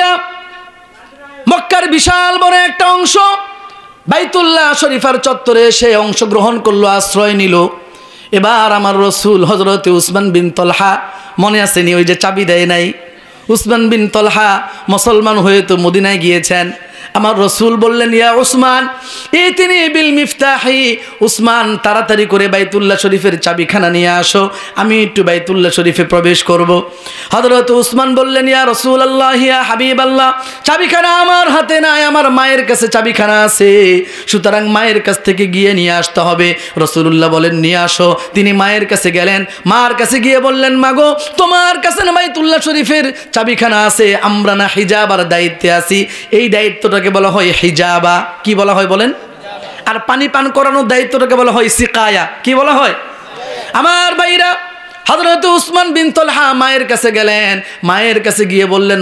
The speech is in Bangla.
ভাইরা, মক্কার বিশাল বড় একটা অংশ বাইতুল্লাহ শরীফের চত্বরে সে অংশগ্রহণ করলো, আশ্রয় নিল। এবার আমার রসুল হযরতে উসমান বিন তলহা, মনে আসেনি ওই যে চাবি দেয় নাই, উসমান বিন তলহা মুসলমান হয়ে তো মদিনায় গিয়েছেন। আমার রসুল বললেন, ইয়া উসমান ইতিনি বিল মিফতাহি, উসমান তাড়াতাড়ি করে বাইতুল্লাহ শরীফের চাবিখানা নিয়ে আসো, আমি একটু বাইতুল্লাহ শরীফে প্রবেশ করব। হযরত উসমান বললেন, ইয়া রাসূলুল্লাহ ইয়া হাবিবাল্লাহ, চাবিখানা আমার হাতে নাই, আমার মায়ের কাছে চাবিখানা আছে, সুতরাং মায়ের কাছ থেকে গিয়ে নিয়ে আসতে হবে। রাসূলুল্লাহ বলেন, নিয়ে আসো। তিনি মায়ের কাছে গেলেন, মার কাছে গিয়ে বললেন, মাগো তোমার কাছে না বাইতুল্লাহ শরীফের চাবিখানা আছে, আমরা না হিজাবার দায়িত্বে আছি, এই দায়িত্বটাকে বলা হয় হিজাবা। কি বলা হয় বলেন? আর পানি পান করানোর দায়িত্বটাকে বলা হয় সিকায়া। কি বলা হয়? আমার ভাইরা, হযরত উসমান বিন তলহা মায়ের কাছে গেলেন, মায়ের কাছে গিয়ে বললেন,